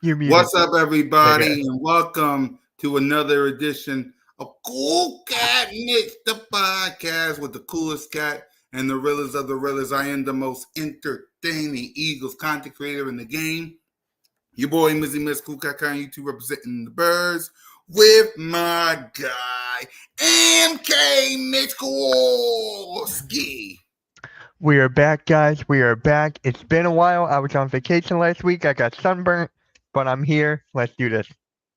You're muted. What's up, everybody, Okay. and welcome to another edition of CoolCat-Mitch, the podcast with the coolest cat and the realest of the realest. I am the most entertaining Eagles content creator in the game. Your boy, Mizzy Miss Cool Cat on YouTube, representing the birds with my guy, MK Mitch Kowalski. We are back, guys. We are back. It's been a while. I was on vacation last week. I got sunburnt, but I'm here. Let's do this.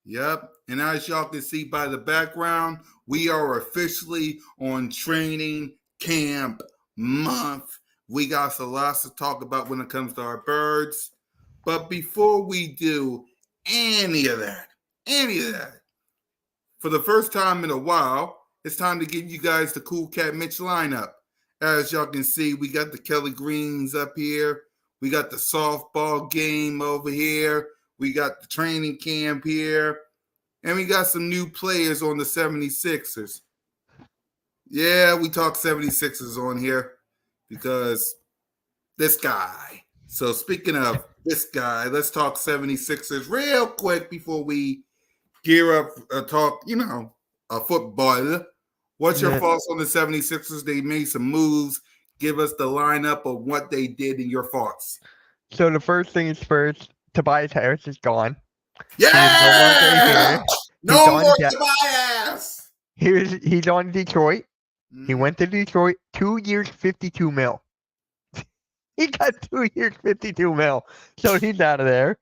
Yep. And as y'all can see by the background, we are officially on training camp month. We got a lot to talk about when it comes to our birds. But before we do any of that, for the first time in a while, it's time to give you guys the CoolCat-Mitch lineup. As y'all can see, we got the Kelly Greens up here. We got the softball game over here. We got the training camp here. And we got some new players on the 76ers. Yeah, we talk 76ers on here because this guy. So speaking of this guy, let's talk 76ers real quick before we gear up talk, football. What's your thoughts on the 76ers? They made some moves. Give us the lineup of what they did and your thoughts. So the first thing is first, Tobias Harris is gone. Yeah! No more Tobias! He's on Detroit. He went to Detroit, 2 years, $52 million. He got 2 years, $52 million. So he's out of there.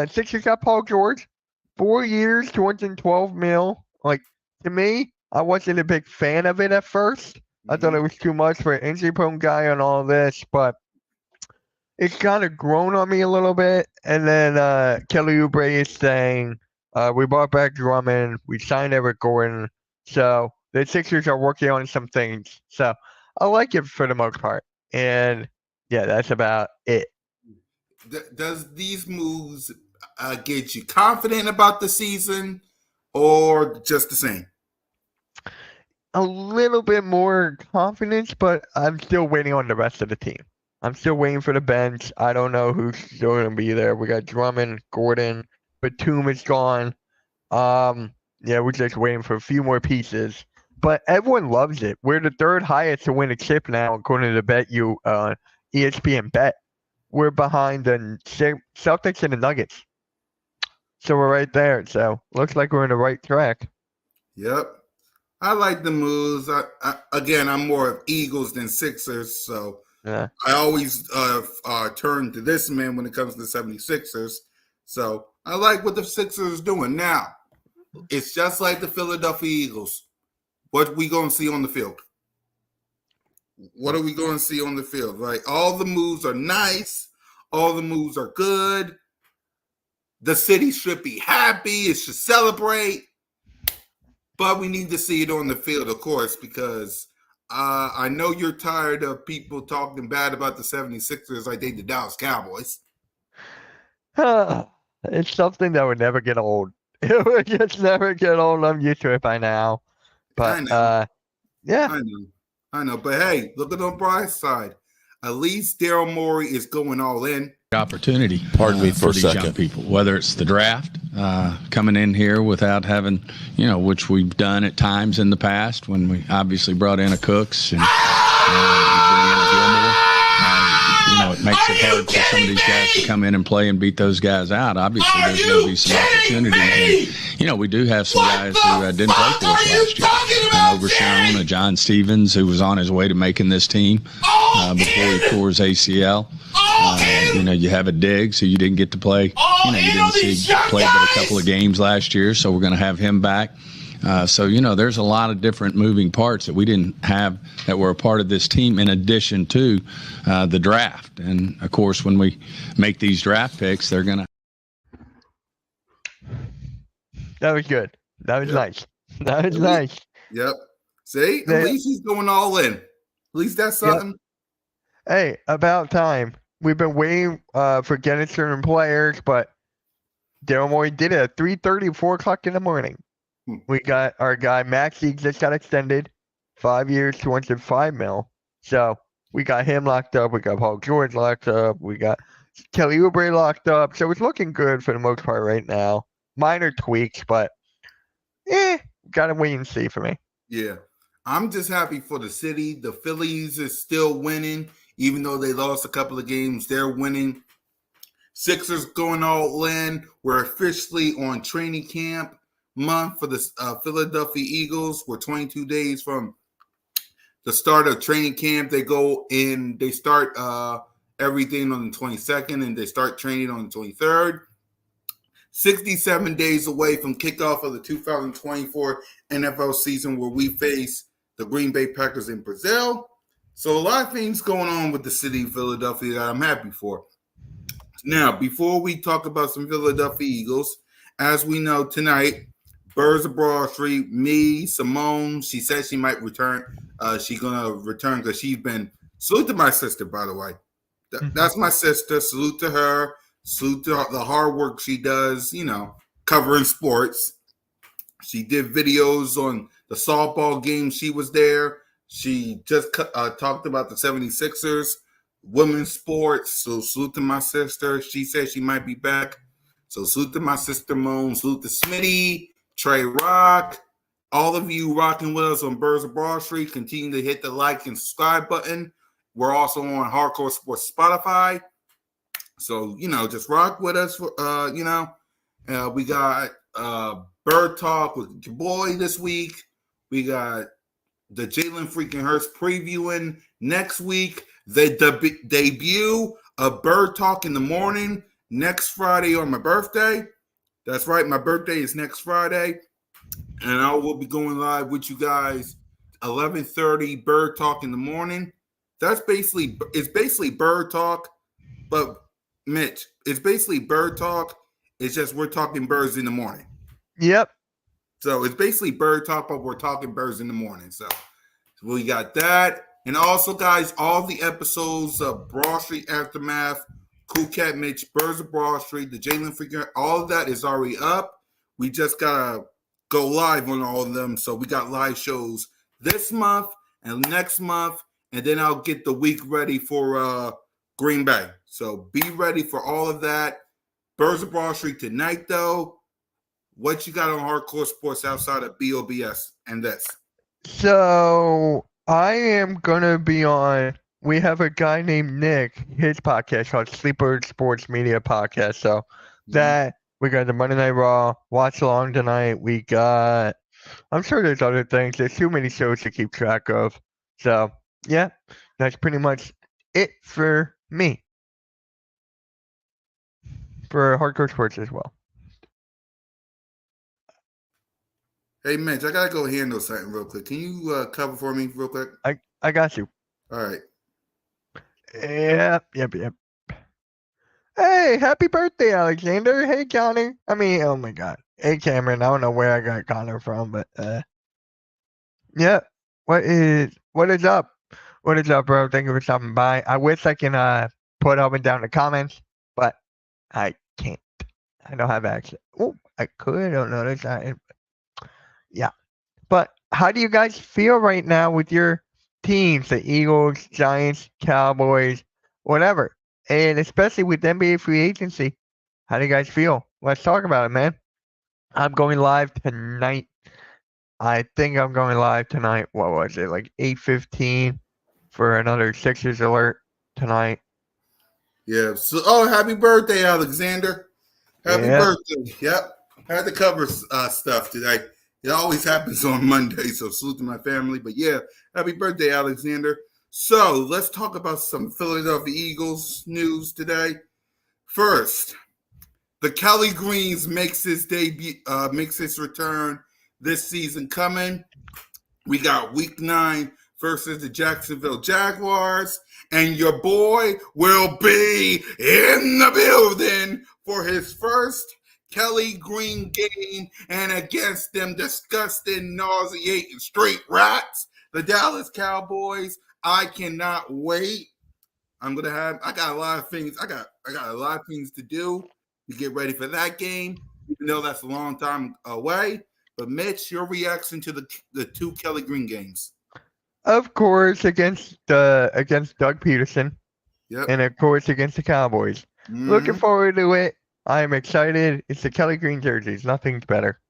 Sixers got Paul George, 4 years, $212 million. Like, to me, I wasn't a big fan of it at first. I thought it was too much for an injury-prone guy and all this, but it's kind of grown on me a little bit. And then Kelly Oubre is saying, we brought back Drummond, we signed Eric Gordon, so the Sixers are working on some things. So I like it for the most part. And yeah, that's about it. Does these moves get you confident about the season or just the same? A little bit more confidence, but I'm still waiting on the rest of the team. I'm still waiting for the bench. I don't know who's still going to be there. We got Drummond, Gordon, Batum is gone. Yeah, we're just waiting for a few more pieces. But everyone loves it. We're the third highest to win a chip now, according to the ESPN bet. We're behind the Celtics and the Nuggets. So we're right there. So looks like we're in the right track. Yep. I like the moves. Again, I'm more of Eagles than Sixers, so yeah. I always turn to this man when it comes to the 76ers. So I like what the Sixers are doing. Now, it's just like the Philadelphia Eagles. What we going to see on the field? What are we going to see on the field? Right? All the moves are nice. All the moves are good. The city should be happy. It should celebrate. But we need to see it on the field, of course, because I know you're tired of people talking bad about the 76ers like they the Dallas Cowboys. It's something that would never get old. It would just never get old. I'm used to it by now. But, I know. Yeah. I know. But, hey, look at the bright side. At least Daryl Morey is going all in. Opportunity. Pardon me for a these second. young people, whether it's the draft, coming in here without having, which we've done at times in the past when we obviously brought in a Cooks and it makes it hard for some of these guys to come in and play and beat those guys out. Obviously, there's going to be some opportunity. And, we do have some guys who didn't play for us last year. Overshown, John Stevens, who was on his way to making this team before he tore his ACL. You have a Diggs who you didn't get to play. You didn't see play but a couple of games last year, so we're going to have him back. So there's a lot of different moving parts that we didn't have that were a part of this team in addition to the draft. And, of course, when we make these draft picks, they're going to. That was good. That was nice. That was nice. Yep. See? At least he's going all in. At least that's something. Yep. Hey, about time. We've been waiting for getting certain players, but Daryl Morey did it at 3:30, 4 o'clock in the morning. We got our guy Maxey just got extended, 5 years, $205 million. So we got him locked up. We got Paul George locked up. We got Kelly Oubre locked up, so it's looking good for the most part right now. Minor tweaks, but gotta wait and see for me. Yeah. I'm just happy for the city. The Phillies is still winning, even though they lost a couple of games. They're winning. Sixers going all in. We're officially on training camp month for the Philadelphia Eagles. We're 22 days from the start of training camp. They go in, they start everything on the 22nd, and they start training on the 23rd. 67 days away from kickoff of the 2024 NFL season, where we face the Green Bay Packers in Brazil. So a lot of things going on with the city of Philadelphia that I'm happy for. Now, before we talk about some Philadelphia Eagles, as we know tonight, Birds of Broad Street, me, Simone, she said she might return. She's going to return because she's been, salute to my sister, by the way. That's my sister. Salute to her. Salute to the hard work she does, covering sports. She did videos on the softball game. She was there. She just talked about the 76ers, women's sports. So salute to my sister. She said she might be back. So salute to my sister Moan. Salute to Smitty, Trey Rock. All of you rocking with us on Birds of Broad Street. Continue to hit the like and subscribe button. We're also on Hardcore Sports Spotify. So, just rock with us. We got Bird Talk with your boy this week. We got the Jalen freaking Hurts previewing next week. The debut of Bird Talk in the morning next Friday on my birthday. That's right. My birthday is next Friday. And I will be going live with you guys 11:30 Bird Talk in the morning. It's basically Bird Talk, but Mitch, it's basically Bird Talk. It's just we're talking birds in the morning. Yep. So it's basically Bird Talk, but we're talking birds in the morning. So we got that. And also, guys, all the episodes of Broad Street Aftermath, CoolCat-Mitch, Birds of Broad Street, the Jalen Freaker, all of that is already up. We just got to go live on all of them. So we got live shows this month and next month. And then I'll get the week ready for Green Bay. So be ready for all of that. Birds of Broad Street tonight, though. What you got on Hardcore Sports outside of BOBS and this? So I am going to be on, we have a guy named Nick, his podcast called Sleeper Sports Media Podcast. So that, we got the Monday Night Raw, Watch Along tonight. We got, I'm sure there's other things. There's too many shows to keep track of. So, yeah, that's pretty much it for me. For Hardcore Sports as well. Hey, Mitch, I got to go handle something real quick. Can you cover for me real quick? I got you. All right. Yep. Hey, happy birthday, Alexander. Hey, Johnny. Oh my God. Hey, Cameron. I don't know where I got Connor from, but yeah. What is up? What is up, bro? Thank you for stopping by. I wish I can put up and down the comments, but I can't. I don't have access. Oh, I could. I don't know. That's not it. Yeah. But how do you guys feel right now with your teams, the Eagles, Giants, Cowboys, whatever? And especially with NBA free agency, how do you guys feel? Let's talk about it, man. I'm going live tonight. I think I'm going live tonight. What was it? Like 8:15 for another Sixers alert tonight. Yeah. So, happy birthday, Alexander. Happy birthday. Yep. I had to cover stuff today. It always happens on Monday, so salute to my family. But yeah, happy birthday, Alexander. So let's talk about some Philadelphia Eagles news today. First, the Kelly Greens makes his return this season coming. We got Week 9 versus the Jacksonville Jaguars, and your boy will be in the building for his first Kelly Green game and against them disgusting, nauseating street rats, the Dallas Cowboys. I cannot wait. I got a lot of things. I got a lot of things to do to get ready for that game, even though that's a long time away. But Mitch, your reaction to the two Kelly Green games? Of course, against Doug Peterson. Yep. And of course against the Cowboys. Looking forward to it. I am excited. It's the Kelly Green jerseys. Nothing's better.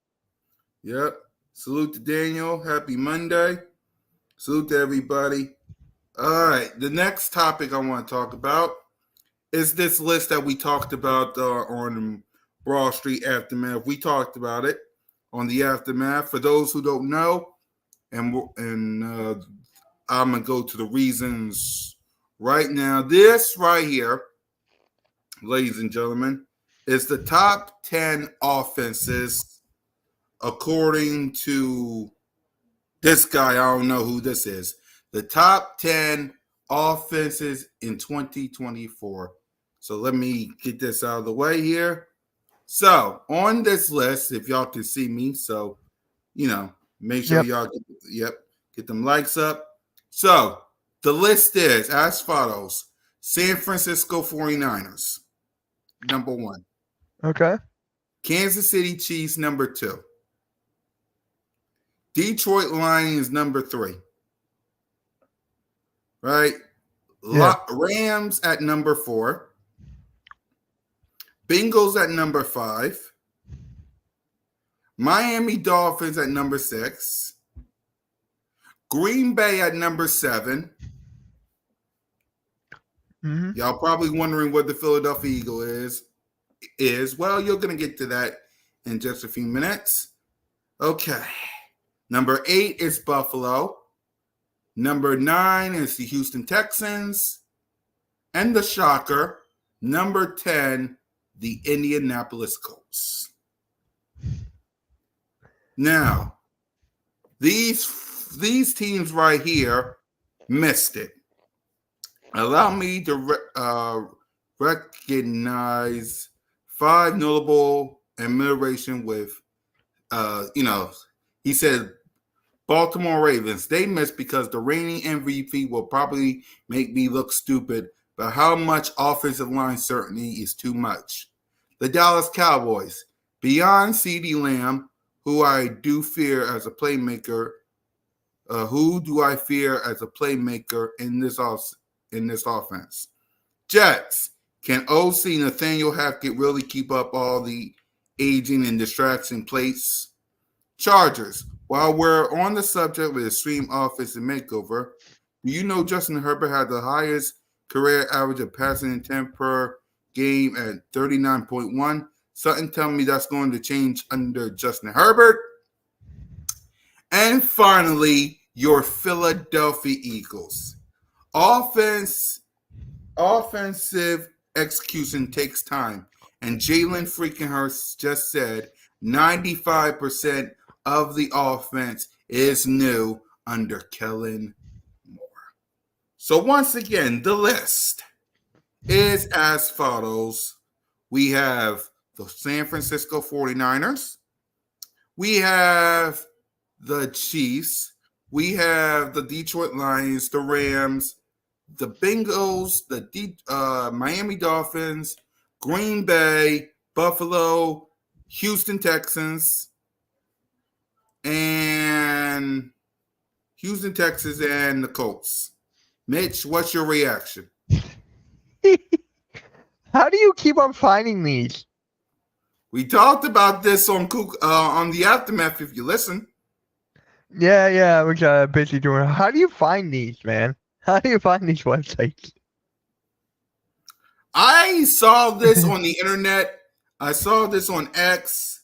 Yep. Salute to Daniel. Happy Monday. Salute to everybody. All right. The next topic I want to talk about is this list that we talked about on Broad Street Aftermath. We talked about it on the Aftermath. For those who don't know, and I'm going to go to the reasons right now. This right here, ladies and gentlemen, is the top 10 offenses according to this guy. I don't know who this is. The top 10 offenses in 2024. So let me get this out of the way here. So on this list, if y'all can see me, so, make sure y'all get them likes up. So the list is as follows. San Francisco 49ers, number 1. Okay. Kansas City Chiefs, number 2. Detroit Lions, number 3. Right? Yeah. Rams at number 4. Bengals at number 5. Miami Dolphins at number 6. Green Bay at number 7. Mm-hmm. Y'all probably wondering what the Philadelphia Eagle is. Well, you're going to get to that in just a few minutes. Okay. Number 8 is Buffalo. Number 9 is the Houston Texans. And the shocker, number 10, the Indianapolis Colts. Now, these teams right here missed it. Allow me to recognize 5 notable admiration with, he said, Baltimore Ravens. They missed because the reigning MVP will probably make me look stupid, but how much offensive line certainty is too much. The Dallas Cowboys. Beyond CeeDee Lamb, who I do fear as a playmaker, who do I fear as a playmaker in this offense? Jets. Can OC Nathaniel Hackett really keep up all the aging and distraction plates? Chargers. While we're on the subject of extreme offensive makeover, do you know Justin Herbert had the highest career average of passing intent per game at 39.1? Something tell me that's going to change under Justin Herbert. And finally, your Philadelphia Eagles. Offensive execution takes time. And Jalen freaking Hurts just said 95% of the offense is new under Kellen Moore. So once again, the list is as follows. We have the San Francisco 49ers. We have the Chiefs. We have the Detroit Lions, the Rams, the Bengals, the Miami Dolphins, Green Bay, Buffalo, Houston Texans, and the Colts. Mitch, what's your reaction? How do you keep on finding these? We talked about this on the Aftermath, if you listen. Yeah, I was busy doing it. How do you find these, man? How do you find these websites? I saw this on the internet. I saw this on X.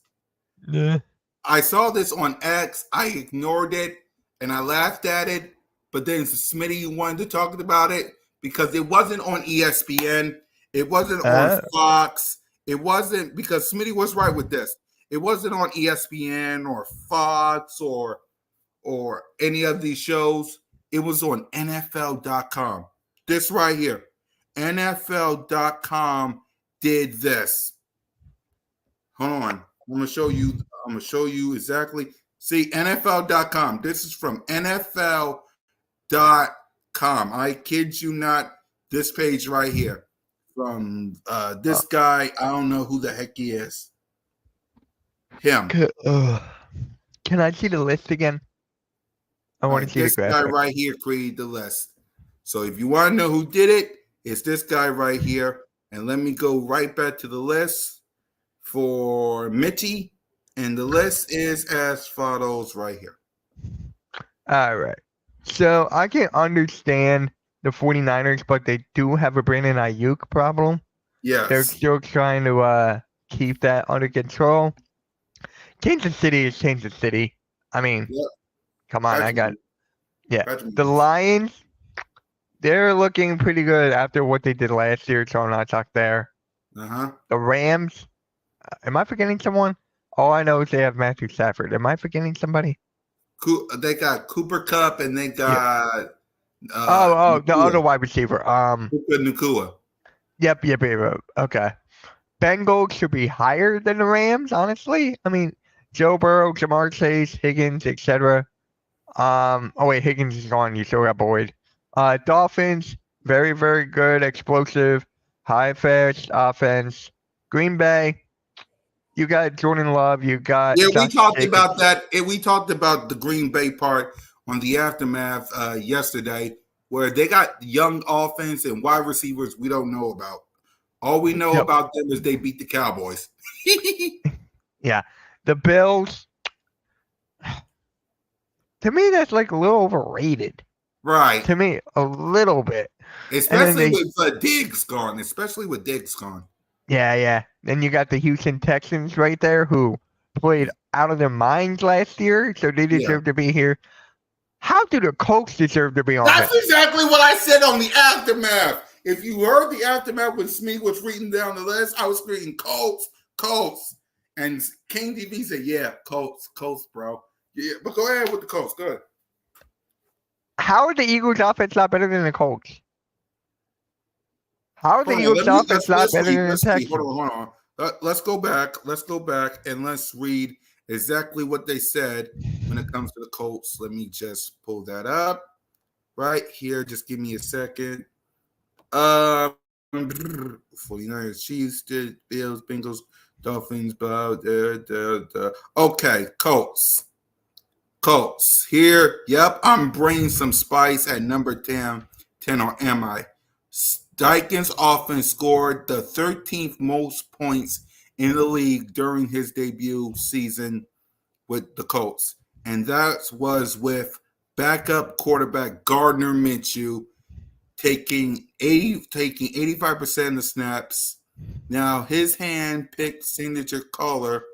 Yeah. I saw this on X. I ignored it and I laughed at it. But then Smitty wanted to talk about it because it wasn't on ESPN. It wasn't on Fox. It wasn't, because Smitty was right with this. It wasn't on ESPN or Fox or any of these shows. It was on NFL.com. This right here. NFL.com did this. Hold on. I'm going to show you exactly. See, NFL.com. This is from NFL.com. I kid you not. This page right here. From this guy. I don't know who the heck he is. Him. Can I see the list again? I want to see this the graphic. Guy right here created the list. So if you want to know who did it, it's this guy right here. And let me go right back to the list for Mitchie. And the list is as follows right here. All right. So I can understand the 49ers, but they do have a Brandon Ayuk problem. They're Yes. still trying to keep that under control. Kansas City is Kansas City. I mean, Yep. come on, Patrick. yeah. Patrick. The Lions, they're looking pretty good after what they did last year, so I'm not talking there. Uh-huh. The Rams, am I forgetting someone? All I know is they have Matthew Stafford. Am I forgetting somebody? They got Cooper Kupp and they got The Nakua. other wide receiver. Cooper Nakua. Yep. Okay. Bengals should be higher than the Rams, honestly. I mean, Joe Burrow, Jamar Chase, Higgins, etc. Oh wait, Higgins is gone. You still got Boyd. Dolphins, very, very good, explosive, high fast offense. Green Bay, you got Jordan Love. You got Yeah, we Josh talked Jacobs. about that. We talked about the Green Bay part on the aftermath yesterday, where they got young offense and wide receivers we don't know about. All we know Yep. about them is they beat the Cowboys. Yeah, the Bills. To me, that's like a little overrated. Right. To me, a little bit. Especially with Diggs gone. Especially with Diggs gone. Yeah. Then you got the Houston Texans right there who played out of their minds last year, so they deserve to be here. How do the Colts deserve to be on That's this? exactly what I said on the aftermath. If you heard the aftermath when Smee was reading down the list, I was reading Colts. And King TV said, yeah, Colts, bro. Yeah, but go ahead with the Colts. Go ahead. How are the Eagles' offense not better than the Colts? How are the Eagles' offense not better than the Texans? Hold on. Let's go back and let's read exactly what they said when it comes to the Colts. Let me just pull that up right here. Just give me a second. 49ers, Chiefs, Bills, Bengals, Dolphins, Okay, Colts. Here, yep, I'm bringing some spice at number 10 or am I? Steichen's offense scored the 13th most points in the league during his debut season with the Colts. And that was with backup quarterback Gardner Minshew taking 85% of the snaps. Now his hand-picked signature color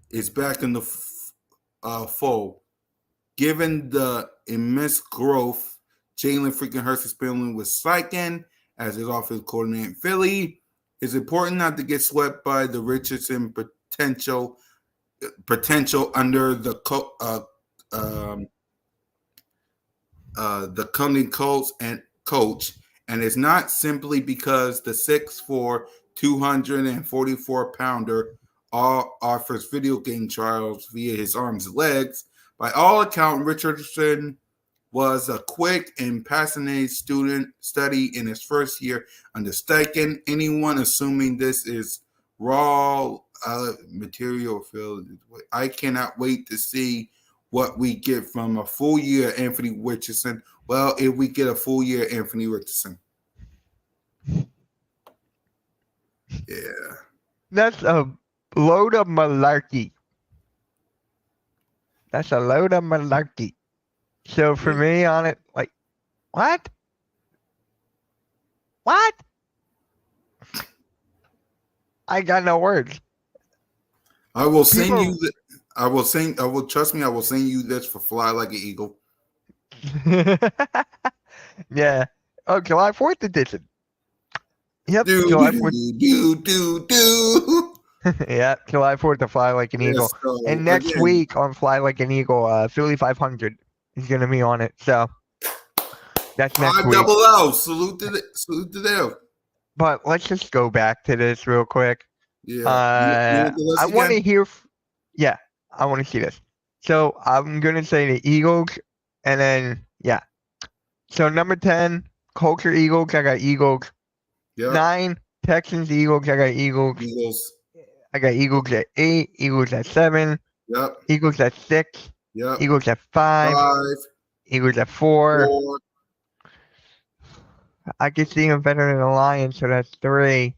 is back in the fold. Given the immense growth Jalen freaking Hurts is spending with Steichen as his offensive coordinator in Philly, it's important not to get swept by the Richardson potential under the coming Colts and coach. And it's not simply because the 6'4", 244-pounder offers video game trials via his arms and legs. By all accounts, Richardson was a quick and passionate study in his first year under Steichen. Anyone assuming this is raw material filled, I cannot wait to see what we get from a full year Anthony Richardson. Well, if we get a full year Anthony Richardson. Yeah. That's a load of malarkey. So for me on it, like, what? I got no words. I will send you I will send you this for Fly Like an Eagle. Yeah. Oh, July 4th edition. Yep. July 4th. Yeah, July 4th to Fly Like an Eagle. So, and next week on Fly Like an Eagle, Philly 500 is going to be on it. So that's next week. Double O. Salute to them. But let's just go back to this real quick. Yeah. I want to hear. I want to see this. So I'm going to say the Eagles and then, yeah. So number 10, Colts or Eagles. I got Eagles. Yep. 9, Texans, Eagles. I got Eagles. I got Eagles at 8, Eagles at 7. Yep. Eagles at 6. Yep. Eagles at 5. Eagles at 4. I can see them better than the Lions, so that's 3.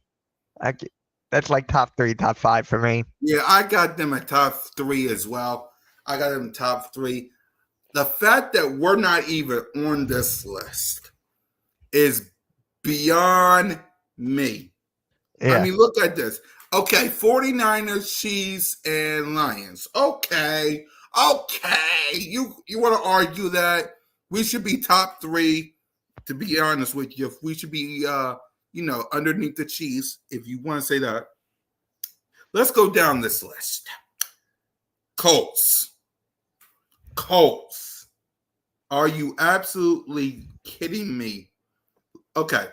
That's like top 3, top 5 for me. Yeah, I got them at top 3 as well. I got them top 3. The fact that we're not even on this list is beyond me. Yeah. I mean, look at this. Okay, 49ers, Chiefs, and Lions. Okay. You want to argue that we should be top 3? To be honest with you, we should be underneath the Chiefs. If you want to say that, let's go down this list. Colts. Are you absolutely kidding me? Okay,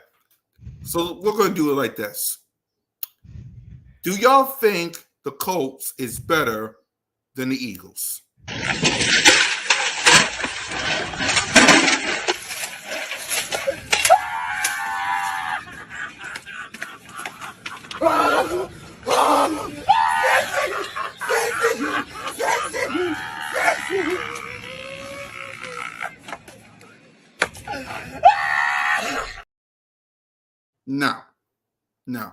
so we're going to do it like this. Do y'all think the Colts is better than the Eagles? No.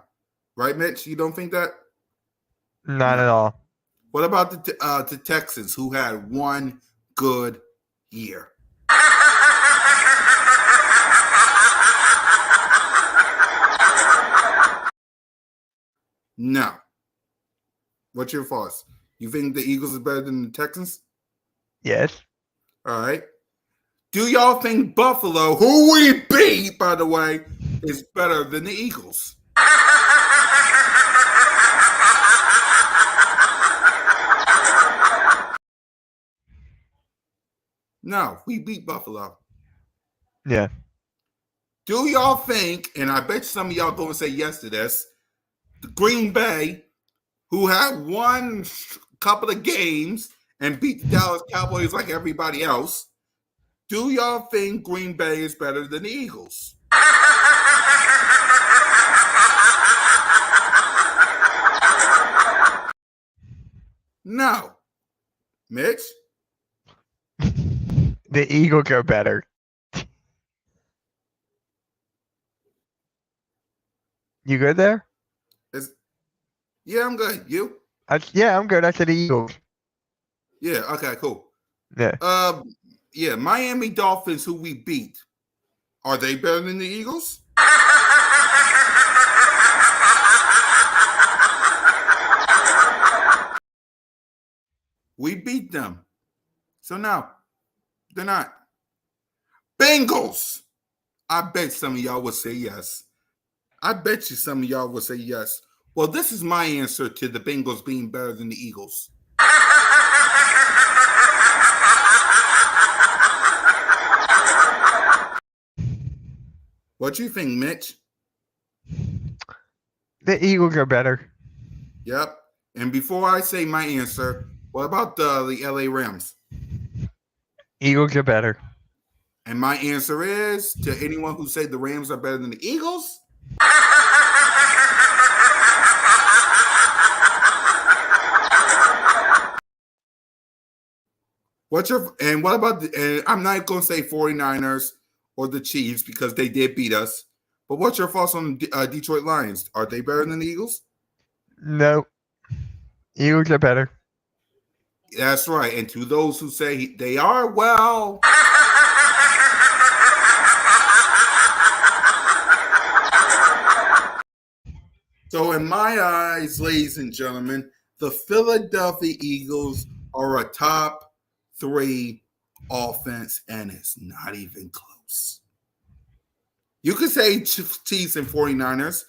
Right, Mitch? You don't think that? Not at all. What about the Texans, who had one good year? No. What's your thoughts? You think the Eagles is better than the Texans? Yes. All right. Do y'all think Buffalo, who we beat, by the way, is better than the Eagles? No, we beat Buffalo. Yeah. Do y'all think, and I bet some of y'all going to say yes to this, the Green Bay, who had won a couple of games and beat the Dallas Cowboys like everybody else, do y'all think Green Bay is better than the Eagles? No. Mitch? The Eagles are better. You good there? Yeah, I'm good. You? Yeah, I'm good. I said the Eagles. Yeah, okay, cool. Yeah. Yeah, Miami Dolphins, who we beat, are they better than the Eagles? We beat them. So now, they're not. Bengals. I bet some of y'all would say yes. I bet you some of y'all would say yes. Well, this is my answer to the Bengals being better than the Eagles. What do you think, Mitch? The Eagles are better. Yep. And before I say my answer, what about the LA Rams? Eagles are better. And my answer is, to anyone who say the Rams are better than the Eagles, what about and I'm not going to say 49ers or the Chiefs because they did beat us, but what's your thoughts on Detroit Lions? Are they better than the Eagles? No. Eagles are better. That's right. And to those who say they are, well... So in my eyes, ladies and gentlemen, the Philadelphia Eagles are a top 3 offense, and it's not even close. You could say Chiefs and 49ers,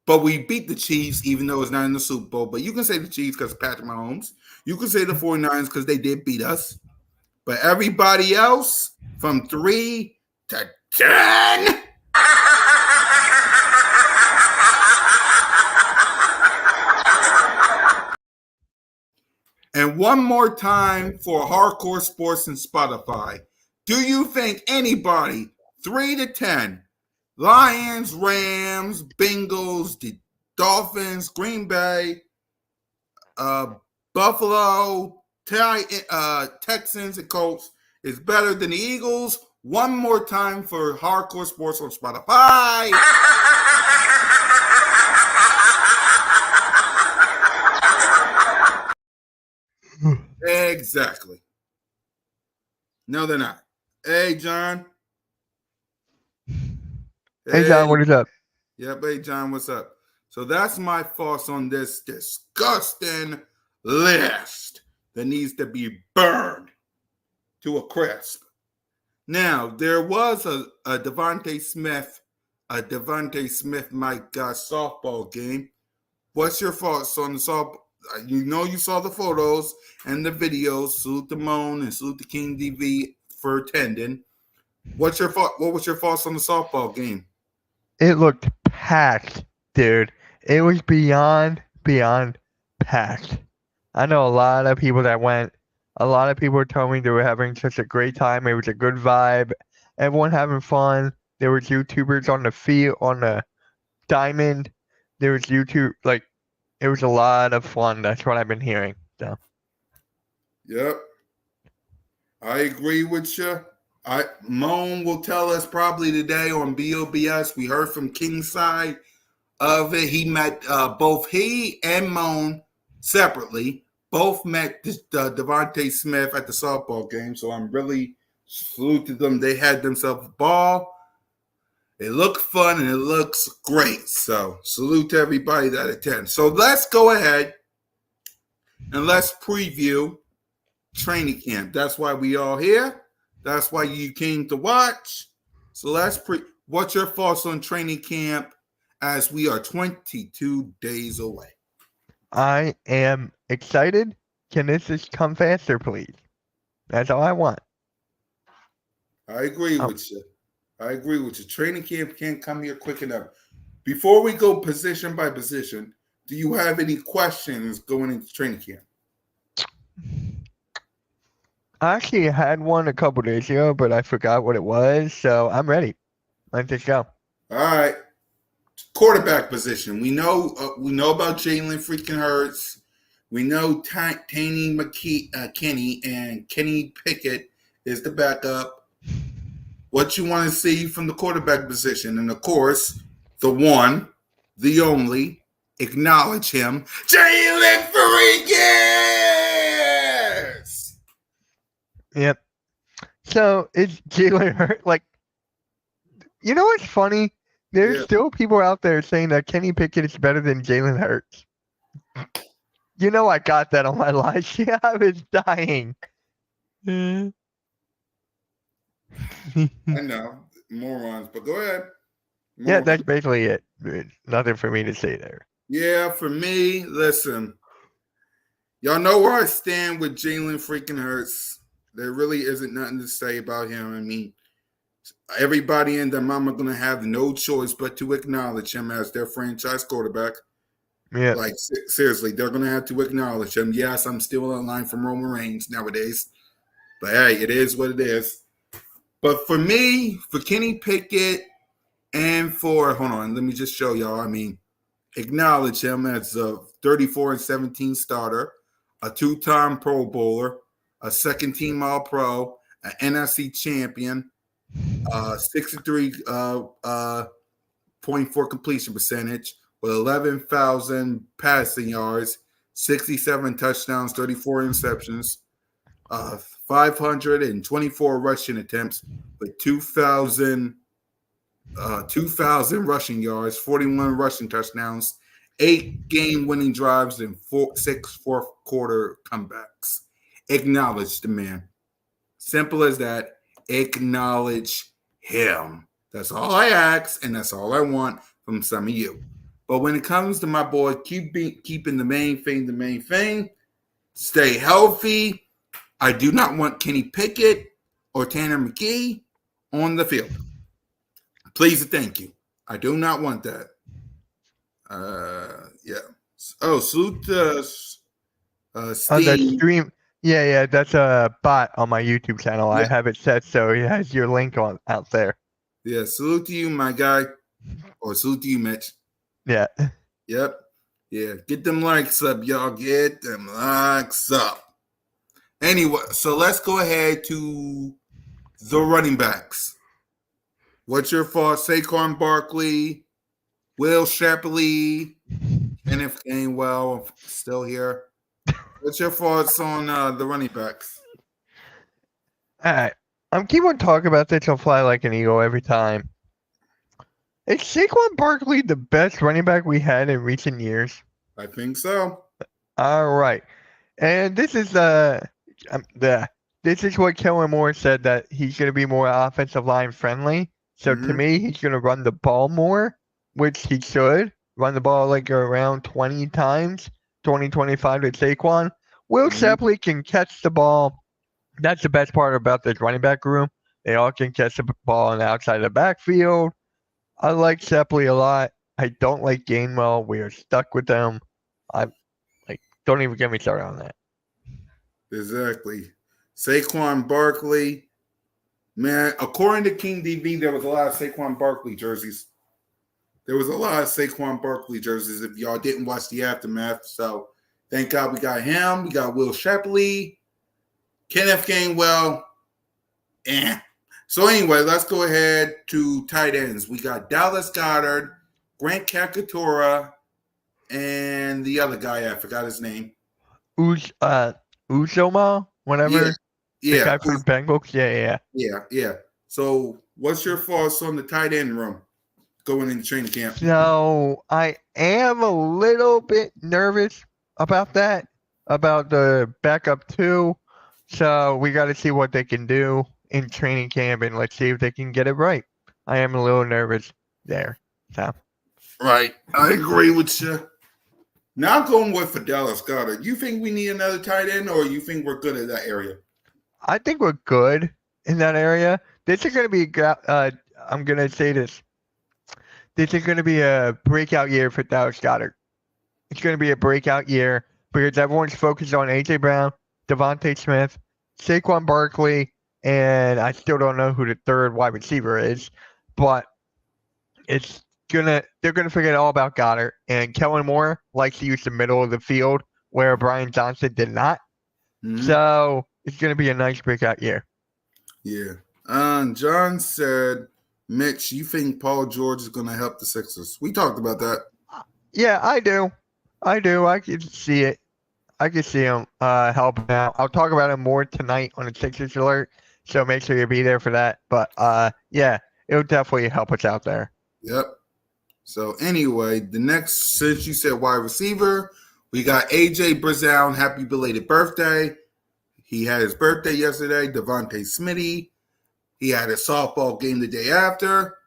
but we beat the Chiefs even though it's not in the Super Bowl. But you can say the Chiefs because of Patrick Mahomes. You can say the 49ers because they did beat us. But everybody else, from 3 to 10... And one more time for Hardcore Sports and Spotify. Do you think anybody, 3 to 10, Lions, Rams, Bengals, the Dolphins, Green Bay, Buffalo, Texans, and Colts is better than the Eagles? One more time for Hardcore Sports on Spotify. Exactly. No, they're not. Hey, John. Hey, John, what is up? Yep. Hey, John, what's up? So that's my thoughts on this disgusting list that needs to be burned to a crisp. Now, there was a Devontae Smith Mike softball game. What's your thoughts on the softball? You know, you saw the photos and the videos. Salute to Moan and salute to King DV for attending. What was your thoughts on the softball game? It looked packed, dude. It was beyond packed. I know a lot of people that went. A lot of people told me they were having such a great time. It was a good vibe. Everyone having fun. There was YouTubers on the field, on the diamond. There was YouTube, like, it was a lot of fun. That's what I've been hearing. So. Yep. I agree with you. Moan will tell us probably today on BOBS. We heard from King's side of it. He met both he and Moan separately. Both met Devontae Smith at the softball game. So I'm really salute to them. They had themselves a ball. It looked fun and it looks great. So salute to everybody that attends. So let's go ahead and let's preview training camp. That's why we all here. That's why you came to watch. So what's your thoughts on training camp as we are 22 days away? I am excited. Can this just come faster, please? That's all I want. I agree with you. Training camp can't come here quick enough. Before we go position by position, do you have any questions going into training camp? I actually had one a couple days ago, but I forgot what it was, so I'm ready. Let's just go. All right. Quarterback position. We know about Jalen freaking Hurts. We know Tanny Kenny and Kenny Pickett is the backup. What you want to see from the quarterback position, and of course, the one, the only, acknowledge him, Jalen Freaking. Yep. So it's Jalen Hurts. Like, you know what's funny? There's still people out there saying that Kenny Pickett is better than Jalen Hurts. You know, I got that on my live stream. I was dying. I know, morons, but go ahead. Yeah, that's basically it. Nothing for me to say there. Yeah, for me, listen. Y'all know where I stand with Jalen freaking Hurts. There really isn't nothing to say about him. I mean, everybody and their mama going to have no choice but to acknowledge him as their franchise quarterback. Yeah. Like, seriously, they're going to have to acknowledge him. Yes, I'm still in line from Roman Reigns nowadays. But, hey, it is what it is. But for me, for Kenny Pickett, and hold on, let me just show y'all. I mean, acknowledge him as a 34-17 starter, a two-time Pro Bowler, a second-team All-Pro, an NFC champion, 63.4 completion percentage with 11,000 passing yards, 67 touchdowns, 34 interceptions, 524 rushing attempts with 2,000 rushing yards, 41 rushing touchdowns, 8 game-winning drives, and 6 fourth-quarter comebacks. Acknowledge the man. Simple as that. Acknowledge him. That's all I ask, and that's all I want from some of you. But when it comes to my boy, keeping the main thing, stay healthy. I do not want Kenny Pickett or Tanner McKee on the field. Please and thank you. I do not want that. Yeah. Oh, salute Steve. On the stream. Yeah, that's a bot on my YouTube channel. Yeah. I have it set so it has your link out there. Yeah, salute to you, my guy. Or salute to you, Mitch. Yeah. Yep. Yeah, get them likes up, y'all. Get them likes up. Anyway, so let's go ahead to the running backs. What's your thoughts? Saquon Barkley, Will Shapley, Kenneth Gainwell, still here. What's your thoughts on the running backs? All right. I'm keep on talking about this. I'll fly like an eagle every time. Is Saquon Barkley the best running back we had in recent years? I think so. All right. And this is this is what Kellen Moore said, that he's going to be more offensive line friendly. So to me, he's going to run the ball more, which he should. Run the ball like around 20 times, 25 to Saquon. Will Shapley can catch the ball. That's the best part about this running back room. They all can catch the ball on the outside of the backfield. I like Shapley a lot. I don't like Gainwell. We are stuck with them. Don't even get me started on that. Exactly. Saquon Barkley. Man, according to King DB, there was a lot of Saquon Barkley jerseys. If y'all didn't watch the aftermath. So thank God we got him. We got Will Shapley, Kenneth Gainwell. So anyway, let's go ahead to tight ends. We got Dallas Goedert, Grant Calcaterra, and the other guy, I forgot his name. Uzoma, whatever. Yeah. The guy from the Bengals. Yeah. So what's your thoughts on the tight end room going into training camp? So I am a little bit nervous about that, about the backup two. So we got to see what they can do in training camp, and let's see if they can get it right. I am a little nervous there. So. Right. I agree with you. Now going with Dallas Goedert. You think we need another tight end, or you think we're good at that area? I think we're good in that area. This is going to be, I'm going to say this. This is going to be a breakout year for Dallas Goedert. It's going to be a breakout year because everyone's focused on A.J. Brown, Devontae Smith, Saquon Barkley, and I still don't know who the third wide receiver is, but they're gonna forget all about Goddard. And Kellen Moore likes to use the middle of the field where Brian Johnson did not. So it's gonna be a nice breakout year. Yeah. John said, Mitch, you think Paul George is gonna help the Sixers? We talked about that. Yeah, I do. I can see it. I can see him helping out. I'll talk about him more tonight on the Sixers Alert, so make sure you be there for that. But yeah, it'll definitely help us out there. Yep. So anyway, the next, since you said wide receiver, we got AJ Brown. Happy belated birthday. He had his birthday yesterday. Devontae Smitty. He had a softball game the day after.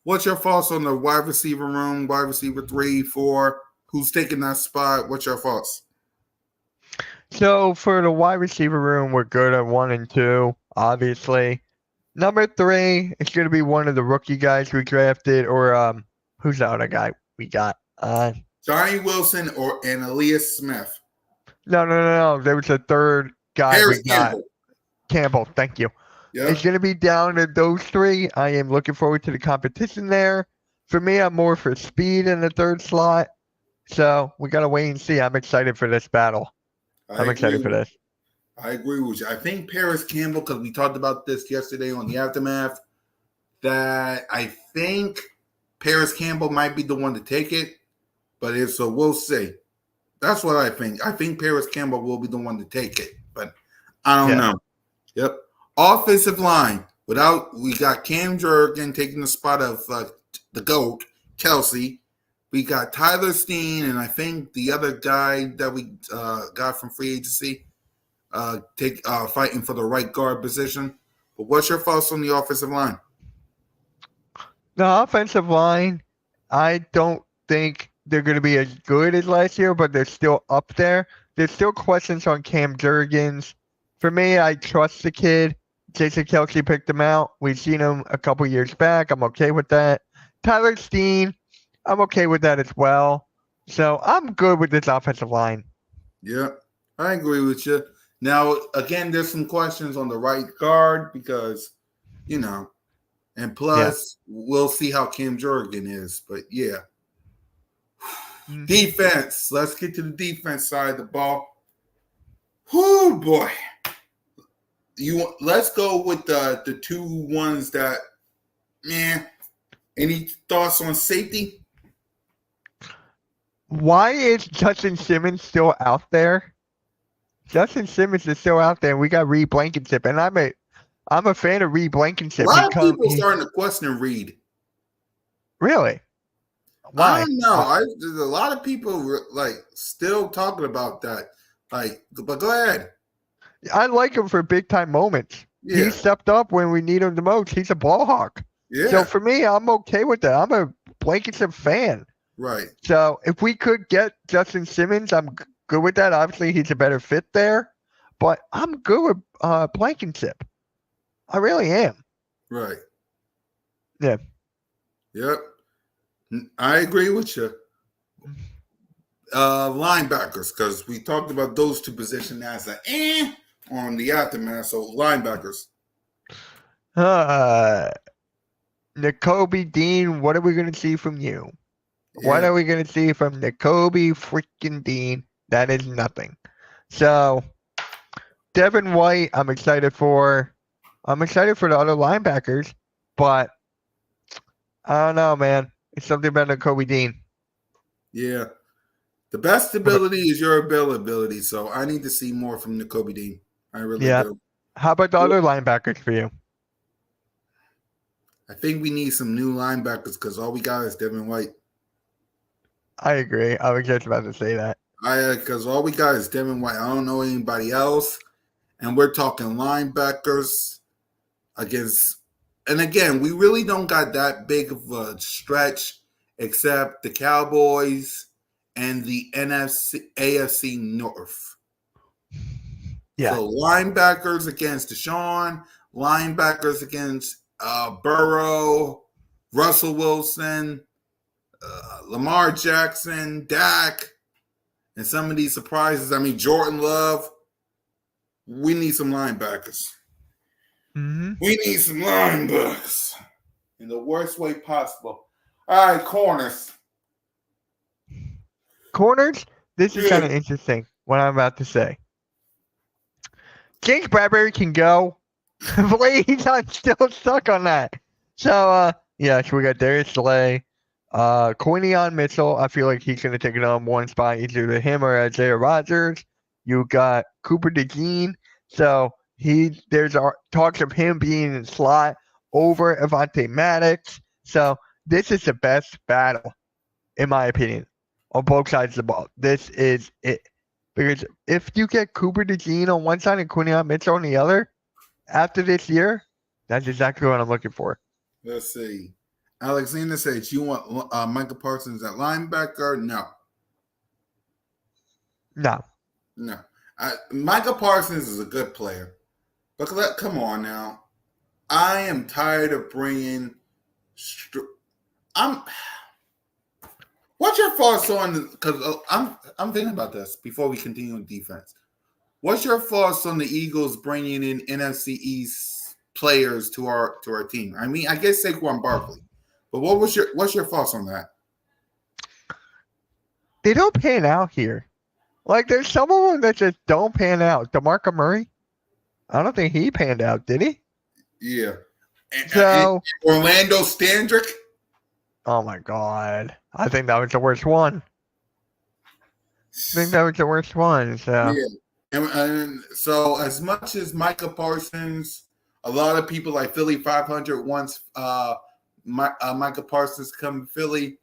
What's your thoughts on the wide receiver room, wide receiver 3, 4? Who's taking that spot? What's your thoughts? So for the wide receiver room, we're good at 1 and 2, obviously. Number 3, it's going to be one of the rookie guys we drafted, or who's the other guy we got? Johnny Wilson and Elias Smith. No. There was a third guy Harris we got. Campbell, thank you. Yep. It's going to be down to those 3. I am looking forward to the competition there. For me, I'm more for speed in the third slot. So we got to wait and see. I'm excited for this battle. I'm excited for this. I agree with you. I think Paris Campbell, because we talked about this yesterday on the Aftermath, that I think Paris Campbell might be the one to take it, but we'll see. That's what I think. I think Paris Campbell will be the one to take it, but I don't know. Yep. Offensive line. We got Cam Jurgen taking the spot of the GOAT, Kelsey. We got Tyler Steen, and I think the other guy that we got from free agency fighting for the right guard position. But what's your thoughts on the offensive line? The offensive line, I don't think they're going to be as good as last year, but they're still up there. There's still questions on Cam Jurgens. For me, I trust the kid. Jason Kelsey picked him out. We've seen him a couple years back. I'm okay with that. Tyler Steen, I'm okay with that as well. So I'm good with this offensive line. Yeah, I agree with you. Now, again, there's some questions on the right guard because, and plus we'll see how Cam Jurgen is. But yeah. Defense. Let's get to the defense side of the ball. Oh boy. Let's go with the 2 ones that, any thoughts on safety? Why is Justin Simmons still out there? Justin Simmons is still out there. And we got Reed Blankenship, and I'm a fan of Reed A Blankenship. lot of people starting to question Reed. Really? I Why? don't know. There's a lot of people like still talking about that. Like, but go ahead. I like him for big time moments. Yeah. He stepped up when we need him the most. He's a ball hawk. Yeah. So for me, I'm okay with that. I'm a Blankenship fan. Right. So if we could get Justin Simmons, I'm good with that. Obviously, he's a better fit there, but I'm good with Blankenship. I really am. Right. Yeah. Yep. I agree with you. Linebackers, because we talked about those two positions as on the aftermath. So linebackers. Nakobe Dean, what are we going to see from you? Yeah. What are we going to see from Nakobe freaking Dean? That is nothing. So, Devin White, I'm excited for. I'm excited for the other linebackers, but I don't know, man. It's something about Nakobe Dean. Yeah. The best ability is your ability. So I need to see more from Nakobe Dean. I really do. How about the other linebackers for you? I think we need some new linebackers because all we got is Devin White. I agree. I was just about to say that. Because all we got is Devin White. I don't know anybody else. And we're talking linebackers against. And again, we really don't got that big of a stretch except the Cowboys and the AFC North. Yeah. So linebackers against Deshaun, linebackers against Burrow, Russell Wilson, Lamar Jackson, Dak, and some of these surprises. I mean, Jordan Love. We need some linebackers. Mm-hmm. We need some linebackers in the worst way possible. All right, corners. Corners, this is kind of interesting, what I'm about to say. James Bradbury can go. He's not still stuck on that. So, so we got Darius Slay. CoolCat-Mitchell, I feel like he's going to take it on one spot, either to him or Isaiah Rodgers. You got Cooper DeJean. So, there's talks of him being in slot over Avonte Maddox. So, this is the best battle, in my opinion, on both sides of the ball. This is it. Because if you get Cooper DeJean on one side and CoolCat-Mitchell on the other, after this year, that's exactly what I'm looking for. Let's see. Alexander says, you want Micah Parsons at linebacker? No. No. Micah Parsons is a good player. But come on now. I am tired of bringing what's your thoughts on, because I'm thinking about this before we continue on defense. What's your thoughts on the Eagles bringing in NFC East players to our team? I mean, I guess Saquon Barkley, but what's your thoughts on that? They don't pan out here. Like, there's some of them that just don't pan out. DeMarco Murray, I don't think he panned out, did he? Yeah. So Orlando Standrick. Oh my God, I think that was the worst one. So Yeah. And so as much as Micah Parsons, a lot of people like Philly 500 wants Micah Parsons to come to Philly.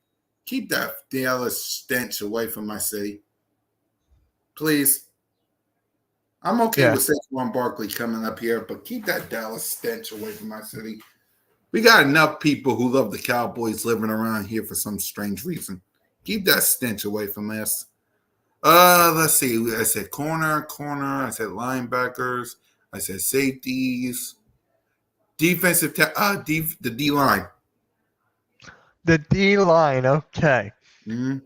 Keep that Dallas stench away from my city, please. I'm okay with Saquon Barkley coming up here, but keep that Dallas stench away from my city. We got enough people who love the Cowboys living around here for some strange reason. Keep that stench away from us. Let's see. I said corner. I said linebackers. I said safeties. Defensive, the D line. The D line, okay. Mm-hmm.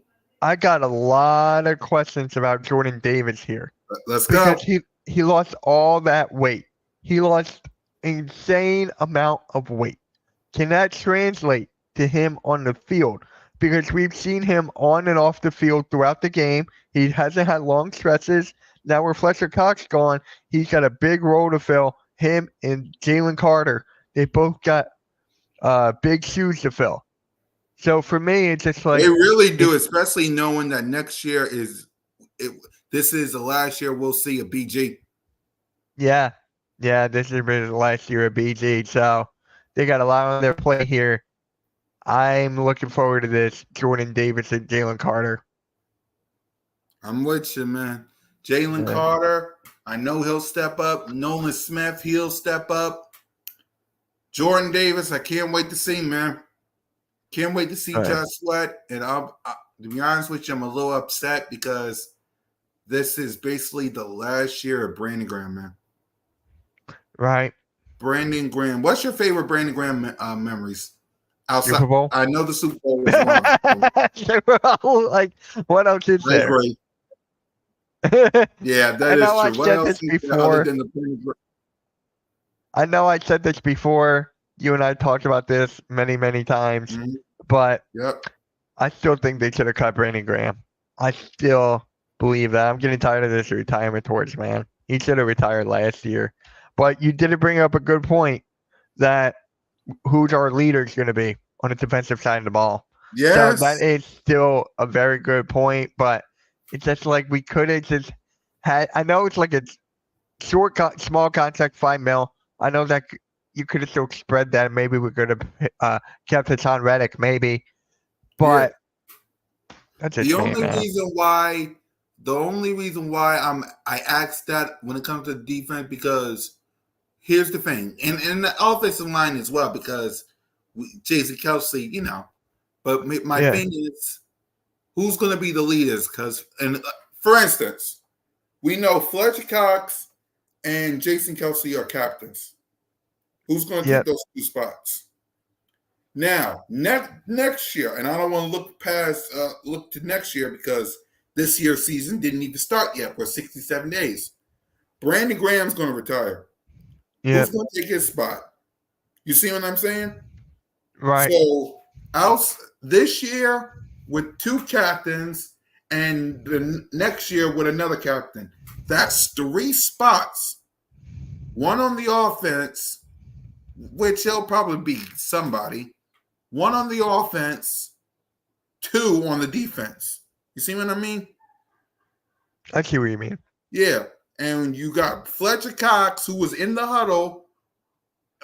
I got a lot of questions about Jordan Davis here. Let's go. Because he lost all that weight. He lost an insane amount of weight. Can that translate to him on the field? Because we've seen him on and off the field throughout the game. He hasn't had long stretches. Now with Fletcher Cox gone, he's got a big role to fill. Him and Jalen Carter, they both got big shoes to fill. So for me, it's just like they really do, especially knowing that next year this is the last year we'll see a BG. Yeah. Yeah, this has been the last year of BG, so they got a lot on their plate here. I'm looking forward to this. Jordan Davis and Jalen Carter. I'm with you, man. Jalen Carter, I know he'll step up. Nolan Smith, he'll step up. Jordan Davis, I can't wait to see, man. Can't wait to see Josh Sweat. And to be honest with you, I'm a little upset because this is basically the last year of Brandon Graham, man. Right. Brandon Graham. What's your favorite Brandon Graham memories? Outside, Super Bowl? I know the Super Bowl was one of them. Super Bowl, like, what else is I there? agree. Yeah, that is true. What else is there other than the Brandon Graham? I know I said this before. You and I talked about this many, many times, but I still think they should have cut Brandon Graham. I still believe that. I'm getting tired of this retirement torch, man. He should have retired last year. But you did bring up a good point that who's our leaders going to be on the defensive side of the ball. Yes. So that is still a very good point, but it's just like we could have just had – I know it's like a short, small contract, $5 million. I know that you could have still spread that. Maybe we could have kept Hassan Reddick, maybe. But that's just the only reason why I asked that when it comes to defense, because here's the thing, and the offensive line as well, because Jason Kelsey, you know. But my thing is, who's going to be the leaders? Because, for instance, we know Fletcher Cox and Jason Kelsey are captains. Who's going to take those two spots? Now, next year, and I don't want to look to next year because this year's season didn't even start yet for 67 days. Brandon Graham's going to retire. Who's going to take his spot? You see what I'm saying? Right. So, this year with two captains and the next year with another captain, that's 3 spots. One on the offense, which he'll probably be somebody. 1 on the offense, 2 on the defense. You see what I mean? I see what you mean. Yeah. And you got Fletcher Cox, who was in the huddle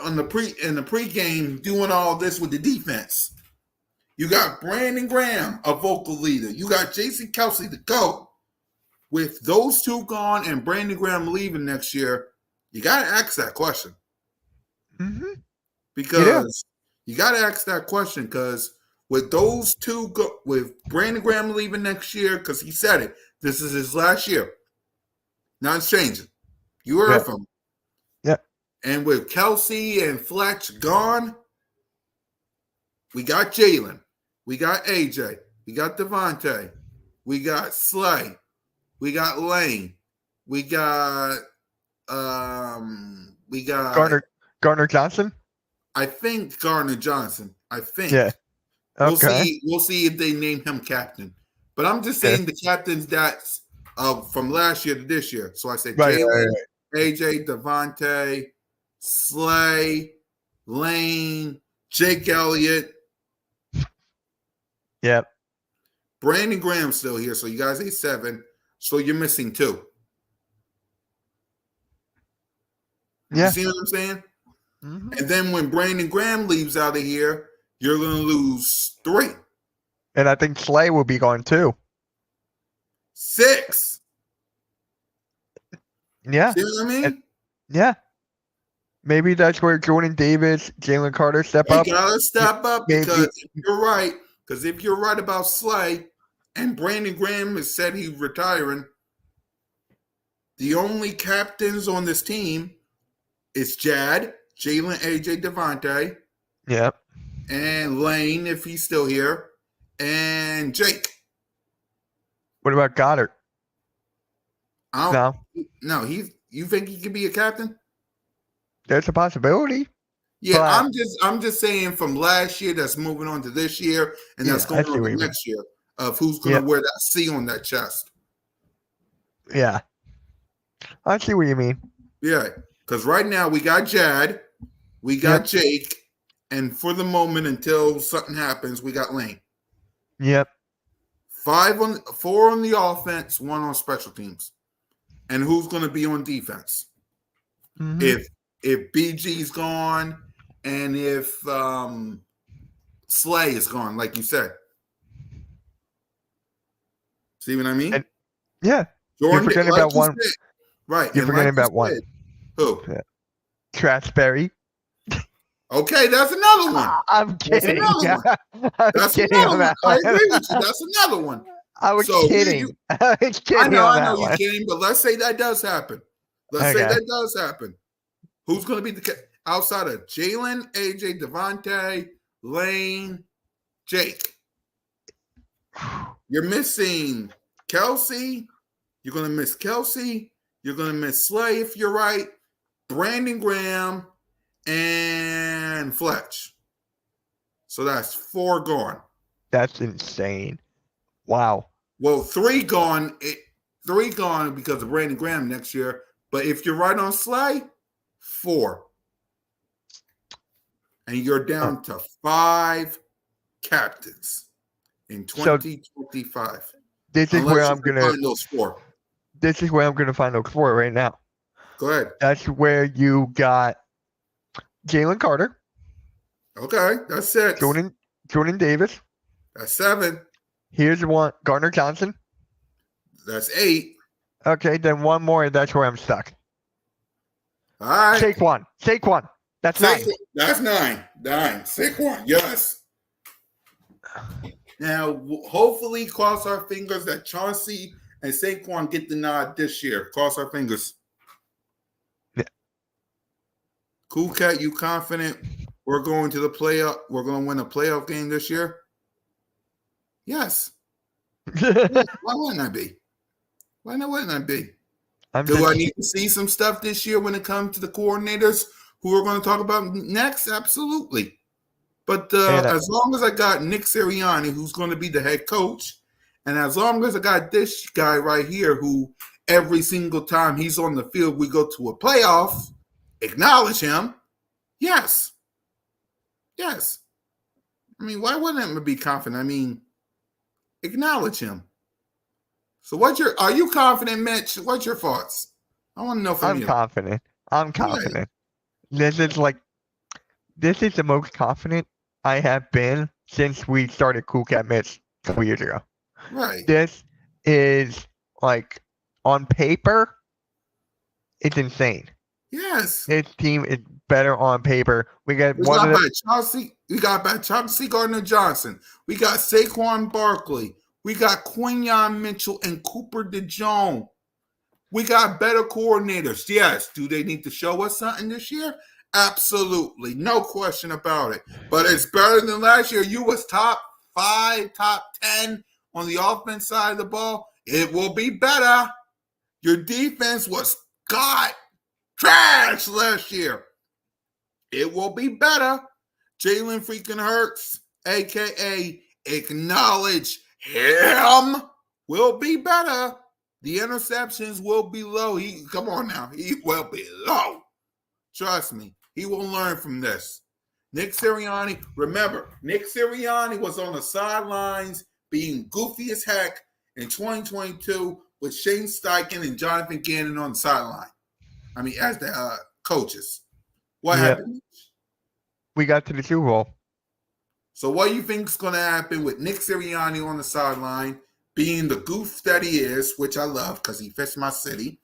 in the pregame doing all this with the defense. You got Brandon Graham, a vocal leader. You got Jason Kelsey, the GOAT. With those 2 gone and Brandon Graham leaving next year, you got to ask that question. Mm-hmm. Because you got to ask that question because with those 2, with Brandon Graham leaving next year, because he said it, this is his last year. Now it's changing. You heard from him. Yeah. And with Kelsey and Fletch gone, we got Jalen. We got AJ. We got Devontae. We got Slay. We got Lane. We got Gardner Johnson? I think Gardner Johnson. I think. Yeah. Okay. We'll see if they name him captain. But I'm just saying the captains that's from last year to this year. So I said Jalen, AJ, Devontae, Slay, Lane, Jake Elliott. Yep. Brandon Graham's still here. So you guys ate 7. So you're missing 2. Yeah. You see what I'm saying? Mm-hmm. And then when Brandon Graham leaves out of here, you're going to lose 3. And I think Slay will be gone too. 6. Yeah. See what I mean? Yeah. Maybe that's where Jordan Davis, Jalen Carter step up. You gotta step up because you're right. Because if you're right about Slay and Brandon Graham has said he's retiring, the only captains on this team is Jalen, AJ, Devontae. Yep. And Lane, if he's still here. And Jake. What about Goddard? No, you think he could be a captain? There's a possibility. Yeah, I'm just saying from last year that's moving on to this year, and that's going on to next year of who's going to wear that C on that chest. Yeah. I see what you mean. Yeah, because right now we got Jad, we got Jake, and for the moment until something happens, we got Lane. Yep. 4 on the offense, 1 on special teams. And who's going to be on defense? Mm-hmm. If BG's gone and if Slay is gone, like you said. See what I mean? And, yeah. Jordan, you're forgetting about one. Said, right. You're forgetting about one. Who? Yeah. Traxberry. Okay, that's another one. I'm kidding. That's another one. I agree with you. That's another one. I was kidding. I know you're kidding, but let's say that does happen. Let's say that does happen. Who's going to be outside of Jalen, AJ, Devontae, Lane, Jake? You're missing Kelsey. You're going to miss Kelsey. You're going to miss Slay if you're right. Brandon Graham and Fletch. So that's 4 gone. That's insane. Wow. Well, 3 gone. 3 gone because of Brandon Graham next year. But if you're right on Slay, 4. And you're down to 5 captains in 2025. This is where I'm gonna find those 4. This is where I'm gonna find those 4 right now. Go ahead. That's where you got Jalen Carter. Okay, that's 6. Jordan Davis. That's 7. Here's one. Gardner Johnson. That's 8. Okay, then one more. That's where I'm stuck. All right. Saquon. That's 9. That's 9. Saquon. Yes. Now, hopefully, cross our fingers that Chauncey and Saquon get the nod this year. Cross our fingers. Yeah. Cool Cat, you confident we're going to the playoff? We're going to win a playoff game this year? Yes. Why wouldn't I be? Why wouldn't I be? Do I need to see some stuff this year when it comes to the coordinators who we're going to talk about next? Absolutely. But as long as I got Nick Sirianni, who's going to be the head coach, and as long as I got this guy right here who every single time he's on the field, we go to a playoff, acknowledge him. Yes. Yes. I mean, why wouldn't I be confident? I mean, acknowledge him. So are you confident, Mitch? What's your thoughts? I want to know from you. I'm confident. Yeah. This is the most confident I have been since we started CoolCat-Mitch 2 years ago. Right. This is on paper, it's insane. Yes. This team is better on paper. We got Chauncey Gardner Johnson. We got Saquon Barkley. We got Quinyon Mitchell and Cooper DeJong. We got better coordinators. Yes. Do they need to show us something this year? Absolutely. No question about it. But it's better than last year. You was top 5, top 10 on the offense side of the ball. It will be better. Your defense was trash last year. It will be better. Jalen freaking Hurts, a.k.a. acknowledge him, will be better. The interceptions will be low. Come on now. He will be low. Trust me. He will learn from this. Nick Sirianni, remember, Nick Sirianni was on the sidelines being goofy as heck in 2022 with Shane Steichen and Jonathan Gannon on the sideline. I mean, as the coaches. What happened? We got to the Super Bowl. So what do you think is going to happen with Nick Sirianni on the sideline, being the goof that he is, which I love because he fits my city,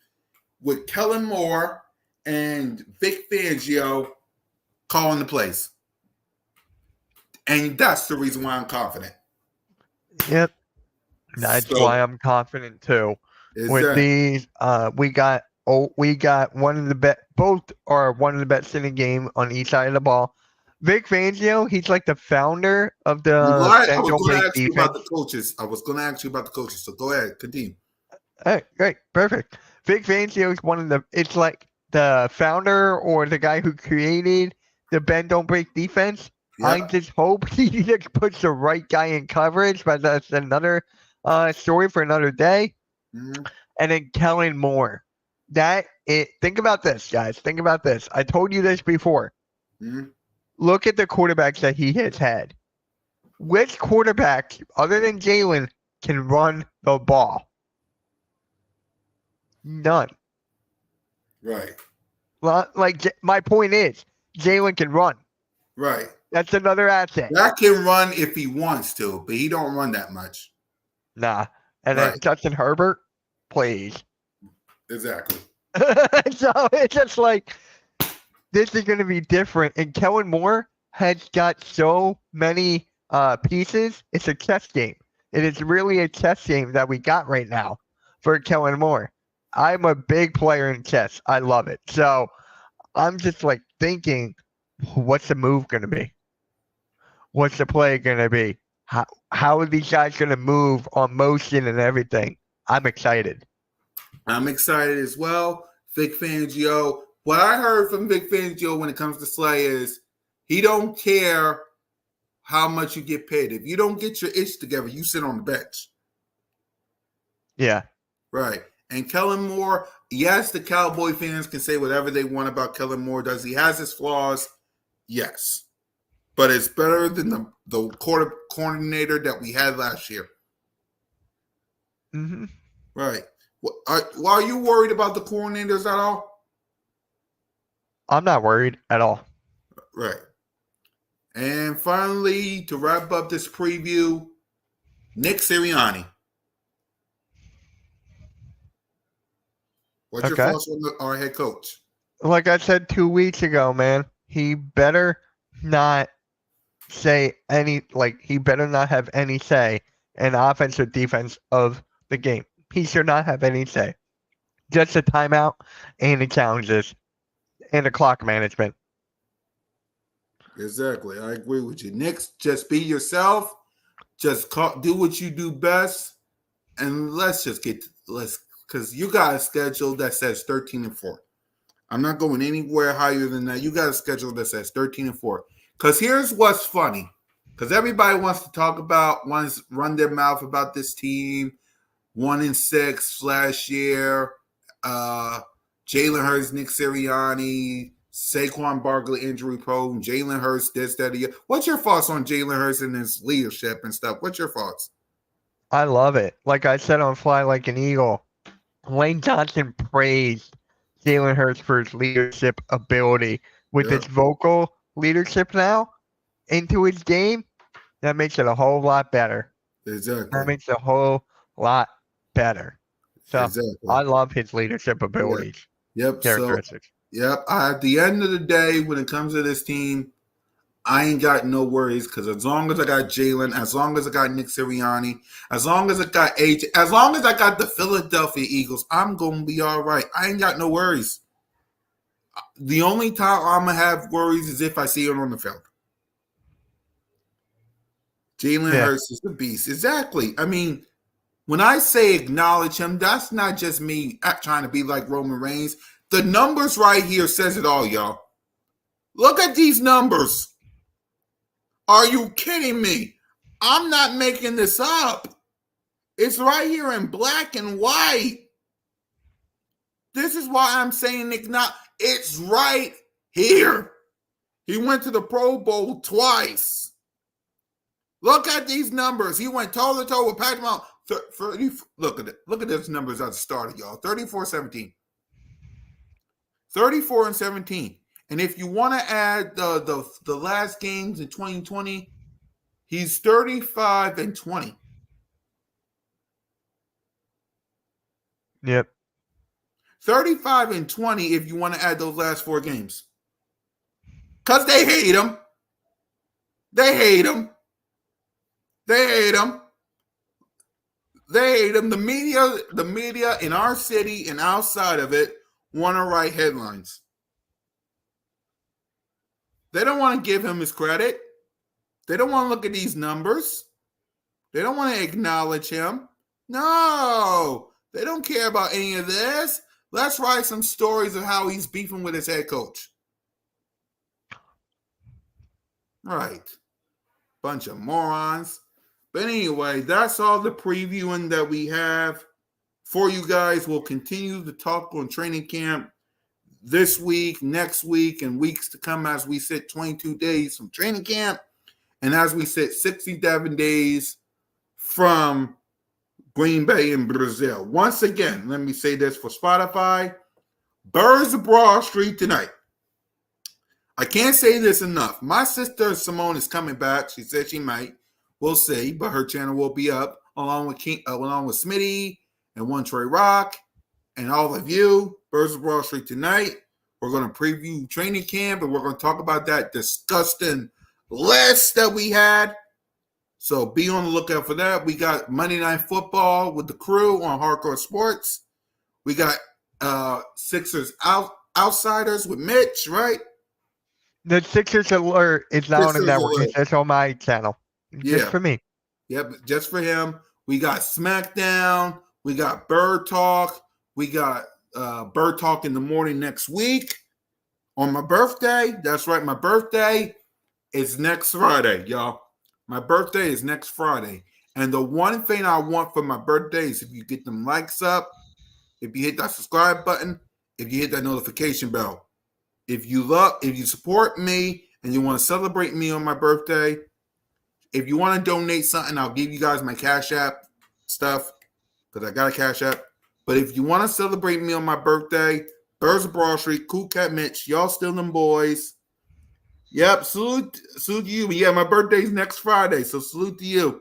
with Kellen Moore and Vic Fangio calling the plays? And that's the reason why I'm confident. Yep. That's why I'm confident too. With these, we got one of the best. Both are one of the best in the game on each side of the ball. Vic Fangio, he's like the founder of the. I was going to ask you about the coaches. So go ahead, continue. All right, great, perfect. Vic Fangio is one of the. It's like the founder or the guy who created the bend don't break defense. Yep. I just hope he just puts the right guy in coverage, but that's another story for another day. Mm-hmm. And then Kellen Moore. Think about this, guys. Think about this. I told you this before. Mm-hmm. Look at the quarterbacks that he has had. Which quarterback, other than Jalen, can run the ball. None. Right. Well, my point is, Jalen can run. Right. That's another asset. That can run if he wants to, but he don't run that much. Nah. And Right. then Justin Herbert, please. Exactly. So it's just like, this is going to be different. And Kellen Moore has got so many pieces. It's a chess game. It is really a chess game that we got right now for Kellen Moore. I'm a big player in chess. I love it. So I'm just like thinking, what's the move going to be? What's the play going to be? How are these guys going to move on motion and everything? I'm excited. I'm excited as well. Vic Fangio. What I heard from Vic Fangio when it comes to Slay is he don't care how much you get paid. If you don't get your itch together, you sit on the bench. Yeah. Right. And Kellen Moore, yes, the Cowboy fans can say whatever they want about Kellen Moore. Does he has his flaws? Yes. But it's better than the coordinator that we had last year. Mm-hmm. Right. Are you worried about the coordinators at all? I'm not worried at all. Right. And finally, to wrap up this preview, Nick Sirianni. What's your thoughts on our head coach? Like I said 2 weeks ago, man, he better not have any say in offense or defense of the game. He should not have any say. Just a timeout and the challenges and the clock management. Exactly. I agree with you. Nick, just be yourself. Just do what you do best. And let's because you got a schedule that says 13-4. I'm not going anywhere higher than that. You got a schedule that says 13-4. Because here's what's funny. Because everybody wants to run their mouth about this team. 1-6 last year. Jalen Hurts, Nick Sirianni, Saquon Barkley injury prone, Jalen Hurts, this, that, the other. What's your thoughts on Jalen Hurts and his leadership and stuff? What's your thoughts? I love it. Like I said on Fly Like an Eagle, Lane Johnson praised Jalen Hurts for his leadership ability. With his vocal leadership now into his game, that makes it a whole lot better. Exactly. That makes it a whole lot better. So I love his leadership abilities. Yep. Characteristics. At the end of the day, when it comes to this team, I ain't got no worries because as long as I got Jalen, as long as I got Nick Sirianni, as long as I got AJ, as long as I got the Philadelphia Eagles, I'm going to be all right. I ain't got no worries. The only time I'm going to have worries is if I see him on the field. Jalen Hurts is the beast. Exactly. I mean, when I say acknowledge him, that's not just me trying to be like Roman Reigns. The numbers right here says it all, y'all. Look at these numbers. Are you kidding me? I'm not making this up. It's right here in black and white. This is why I'm saying it's right here. He went to the Pro Bowl twice. Look at these numbers. He went toe-to-toe with Patrick Mahomes. Look at it. Look at those numbers at the start, y'all. 34-17. 34-17. And if you want to add the last games in 2020, he's 35-20. Yep. 35-20 if you want to add those last 4 games. Because they hate him. They hate him. They hate him. They hate him. The media in our city and outside of it want to write headlines. They don't want to give him his credit. They don't want to look at these numbers. They don't want to acknowledge him. No, they don't care about any of this. Let's write some stories of how he's beefing with his head coach. Right. Bunch of morons. But anyway, that's all the previewing that we have for you guys. We'll continue to talk on training camp this week, next week, and weeks to come as we sit 22 days from training camp and as we sit 67 days from Green Bay and Brazil. Once again, let me say this for Spotify. Birds of Broad Street tonight. I can't say this enough. My sister Simone is coming back. She said she might. We'll see, but her channel will be up along with Smitty and One Trey Rock and all of you. Birds of Broad Street tonight. We're going to preview training camp, and we're going to talk about that disgusting list that we had. So be on the lookout for that. We got Monday Night Football with the crew on Hardcore Sports. We got Sixers Outsiders with Mitch, right? The Sixers Alert is now on the network. That's on my channel. Just for me. Yep, just for him. We got SmackDown. We got Bird Talk. We got Bird Talk in the morning next week on my birthday. That's right, my birthday is next Friday, y'all. My birthday is next Friday. And the one thing I want for my birthday is if you get them likes up, if you hit that subscribe button, if you hit that notification bell. If you support me and you want to celebrate me on my birthday, if you want to donate something, I'll give you guys my Cash App stuff because I got a Cash App. But if you want to celebrate me on my birthday, Birds of Broad Street, CoolCat-Mitch, y'all still them boys. Yep, salute to you. Yeah, my birthday's next Friday, so salute to you.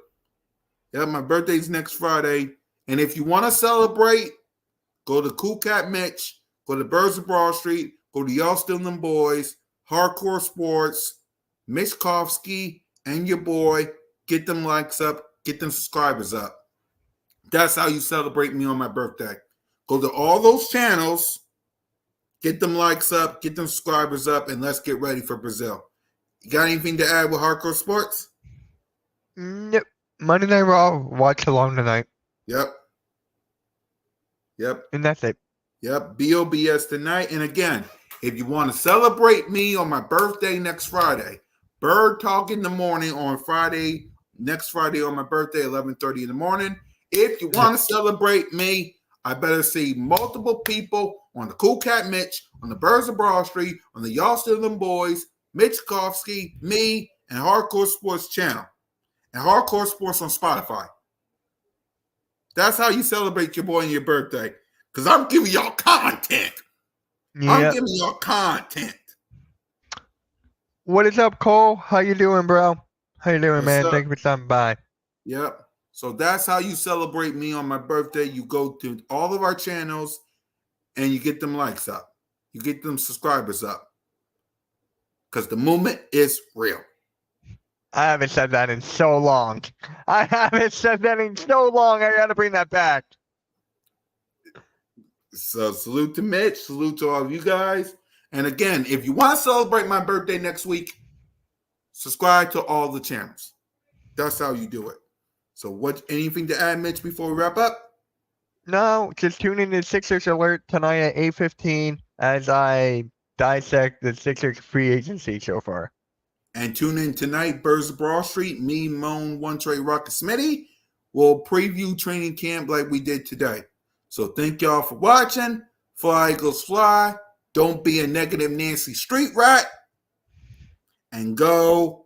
Yeah, my birthday's next Friday. And if you want to celebrate, go to CoolCat-Mitch, go to Birds of Broad Street, go to Y'all Still Them Boys, Hardcore Sports, Mitch Kofsky, and your boy. Get them likes up, get them subscribers up. That's how you celebrate me on my birthday. Go to all those channels, get them likes up, get them subscribers up, and let's get ready for Brazil. You got anything to add with Hardcore Sports? Nope. Monday Night Raw, watch along tonight. Yep. And that's it. Yep, BOBS tonight. And again, if you want to celebrate me on my birthday next Friday, Bird Talk in the morning on Friday, next Friday on my birthday, 11:30 in the morning. If you want to celebrate me, I better see multiple people on the CoolCat-Mitch, on the Birds of Broad Street, on the Y'all Still Them Boys, Mitch Kofsky, me, and Hardcore Sports channel. And Hardcore Sports on Spotify. That's how you celebrate your boy and your birthday. Because I'm giving y'all content. Yep. I'm giving y'all content. What is up, Cole? How you doing, bro? How you doing, What's man? up? Thank you for stopping by. Yep. So that's how you celebrate me on my birthday. You go to all of our channels and you get them likes up. You get them subscribers up. Because the movement is real. I haven't said that in so long. I haven't said that in so long. I got to bring that back. So salute to Mitch. Salute to all of you guys. And again, if you want to celebrate my birthday next week, subscribe to all the channels. That's how you do it. So anything to add, Mitch, before we wrap up? No, just tune in to Sixers Alert tonight at 8:15 as I dissect the Sixers free agency so far. And tune in tonight, Birds of Broad Street, me, Moan, One Trey Rock, and Smitty will preview training camp like we did today. So thank y'all for watching. Fly, Eagles, fly. Don't be a negative Nancy street rat. And go